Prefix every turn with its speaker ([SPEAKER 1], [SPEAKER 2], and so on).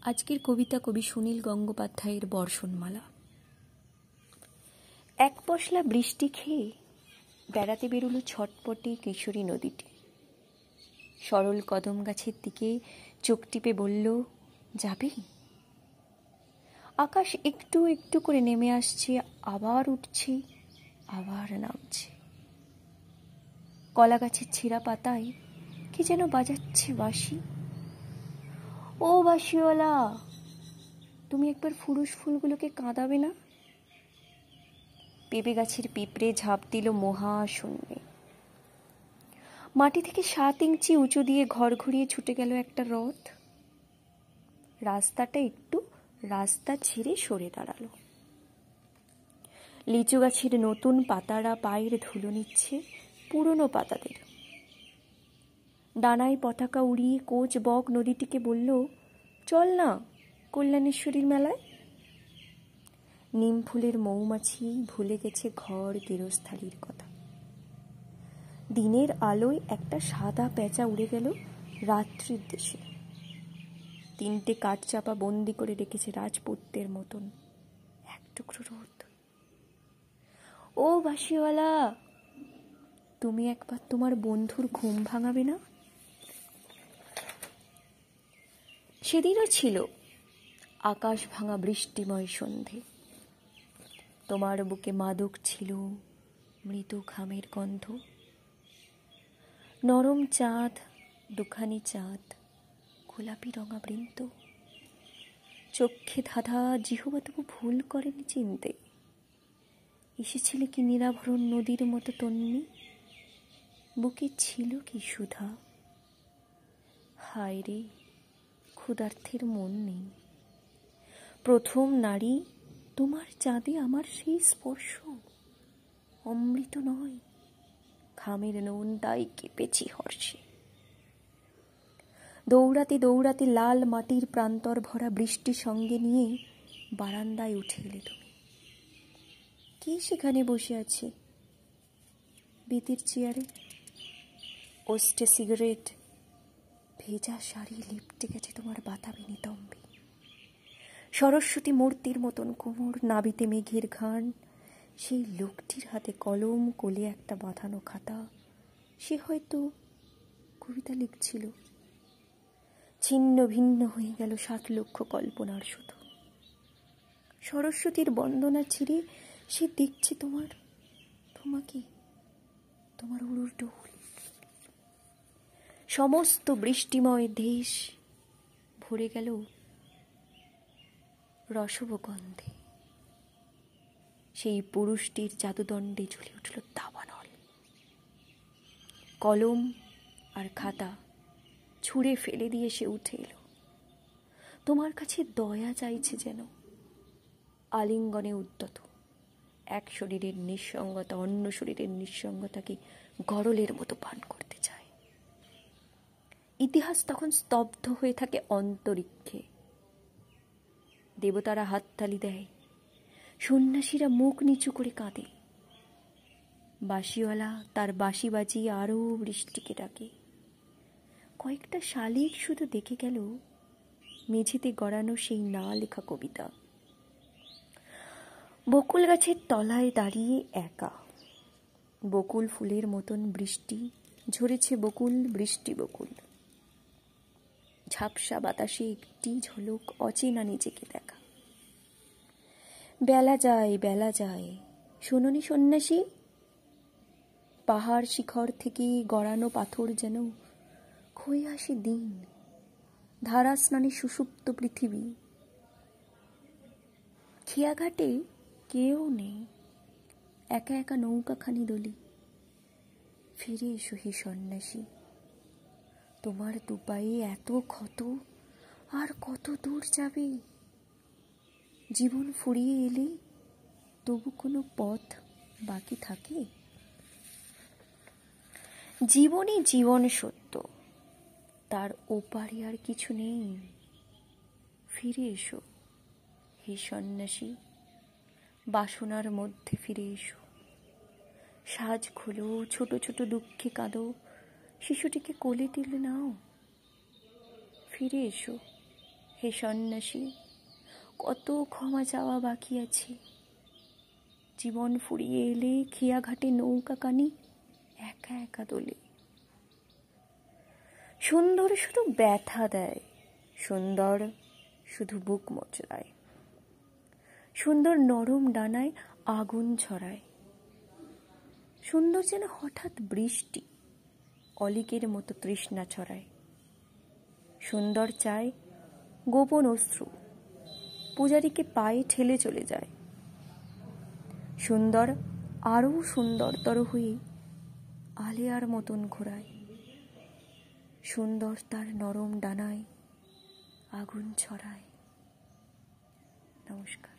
[SPEAKER 1] আজকের কবিতা কবি সুনীল গঙ্গোপাধ্যায়ের বর্ষণমালা। এক পশলা বৃষ্টি খেয়ে বেড়াতে বেরোলো ছটপটে কিশোরী নদীটি। সরল কদম গাছের দিকে চোখ টিপে বলল, যাবে? আকাশ একটু একটু করে নেমে আসছে, আবার উঠছে, আবার নামছে। কলা গাছের ছেঁড়া পাতায় কি যেন বাজাচ্ছে বাঁশি। ও বাঁশিওয়ালা, তুমি একবার ফুরুষ ফুলগুলোকে কাঁদাবে না? পেঁপে গাছের পিঁপড়ে ঝাঁপ দিল মহাশূন্যে। মাটি থেকে 7 ইঞ্চি উঁচু দিয়ে ঘর ঘুরিয়ে ছুটে গেল একটা রথ। রাস্তাটা একটু রাস্তা ছেড়ে সরে দাঁড়ালো। লিচু গাছের নতুন পাতারা পায়ের ধুলো নিচ্ছে পুরনো পাতাদের। ডানায় পতাকা উড়িয়ে কোচ বক নদীটিকে বলল, চল না কল্যাণেশ্বরীর মেলায়। নিম ফুলের মৌমাছি ভুলে গেছে ঘর গেরস্থালির কথা। দিনের আলোয় একটা সাদা পেঁচা উড়ে গেল রাত্রির দেশে। 3টে কাঠচাপা বন্দি করে রেখেছে রাজপুত্রের মতন এক টুকরো রোদ। ও বাঁশিওয়ালা, তুমি একবার তোমার বন্ধুর ঘুম ভাঙাবে না? সেদিনও ছিল আকাশ ভাঙা বৃষ্টিময় সন্ধে। তোমার বুকে মাদক ছিল, মৃদু ঘামের গন্ধ। নরম চাঁদ, দুখানি চাঁদ, গোলাপি রঙা বৃন্ত। চক্ষে ধাঁধা, জিহ্বা তবু ভুল করেনি চিনতে। এসেছিলে কি নিরাভরণ নদীর মতো তন্নি? বুকে ছিল কি সুধা? হায় রে, ক্ষুধার্থের মন নেই। প্রথম নারী, তোমার চাঁদে আমার সেই স্পর্শ অমৃত নয়, ঘামের নুন, তাই কেঁপেছি হর্ষে। দৌড়াতে দৌড়াতে লাল মাটির প্রান্তর ভরা বৃষ্টি সঙ্গে নিয়ে বারান্দায় উঠে এলে তুমি। কে সেখানে বসে আছে বেতের চেয়ারে? ওস্টে সিগারেট, ভেজা শাড়ি লিপটে গেছে তোমার বাতাবি নিতম্বে। সরস্বতী মূর্তির মতন কোমর, নাবিতে মেঘের ঘান। সেই লোকটির হাতে কলম, কোলে একটা বাঁধানো খাতা। সে হয়তো কবিতা লিখছিল। ছিন্ন ভিন্ন হয়ে গেল 7 লক্ষ কল্পনার শুধু। সরস্বতীর বন্দনা ছিঁড়ে সে দেখছে তোমাকে, তোমার উড়ুর ডোল। সমস্ত বৃষ্টিময় দেশ ভরে গেল রসব গন্ধে। সেই পুরুষটির জাদুদণ্ডে ঝুলে উঠল দাবানল। কলম আর খাতা ছুঁড়ে ফেলে দিয়ে সে উঠে এলো। তোমার কাছে দয়া চাইছে যেন, আলিঙ্গনে উদ্যত। এক শরীরের নিঃসঙ্গতা অন্য শরীরের নিঃসঙ্গতাকে গরলের মতো পান করতে চায়। ইতিহাস তখন স্তব্ধ হয়ে থাকে অন্তরিক্ষে। দেবতারা হাততালি দেয়, সন্ন্যাসীরা মুখ নিচু করে কাঁদে। বাঁশিওয়ালা তার বাঁশি বাজিয়ে আরও বৃষ্টিকে ডাকে। কয়েকটা শালিক শুধু দেখে গেল মেঝেতে গড়ানো সেই না লেখা কবিতা। বকুল গাছের তলায় দাঁড়িয়ে একা। বকুল ফুলের মতন বৃষ্টি ঝরেছে, বকুল বৃষ্টি বকুল। ঝাপসা বাতাসে একটি ঝলক অচেনা নিজেকে দেখা। বেলা যায়, বেলা যায়, শোনোনি সন্ন্যাসী? পাহাড় শিখর থেকে গড়ানো পাথর যেন ক্ষয়ে আসে দিন। ধারা স্নানে সুষুপ্ত পৃথিবী। খেয়াঘাটে কেউ নেই, একা একা নৌকাখানি দলি। ফিরে এসো হে সন্ন্যাসী, তোমার দুপায়ে এত ক্ষত, আর কত দূর যাবে? জীবন ফুরিয়ে এলে তবু কোনো পথ বাকি থাকে? জীবনই জীবন সত্য, তার ওপারে আর কিছু নেই। ফিরে এসো হে সন্ন্যাসী, বাসনার মধ্যে ফিরে এসো। সাজ খোলো, ছোট ছোট দুঃখে কাঁদো, শিশুটিকে কোলে তুলে নাও। ফিরে এসো হে সন্ন্যাসী, কত ক্ষমা চাওয়া বাকি আছে। জীবন ফুরিয়ে এলে খেয়াঘাটে নৌকা কানি একা একা দোলে। সুন্দর শুধু ব্যথা দেয়, সুন্দর শুধু বুক মোচড়ায়, সুন্দর নরম ডানায় আগুন ছড়ায়। সুন্দর যেন হঠাৎ বৃষ্টি, অলিকের মতো তৃষ্ণা ছড়ায়। সুন্দর চায় গোপন অশ্রু, পূজারীকে পায়ে ঠেলে চলে যায়। সুন্দর আরও সুন্দরতর হয়ে আলেয়ার মতন ঘোরায়। সুন্দর তার নরম ডানায় আগুন ছড়ায়। নমস্কার।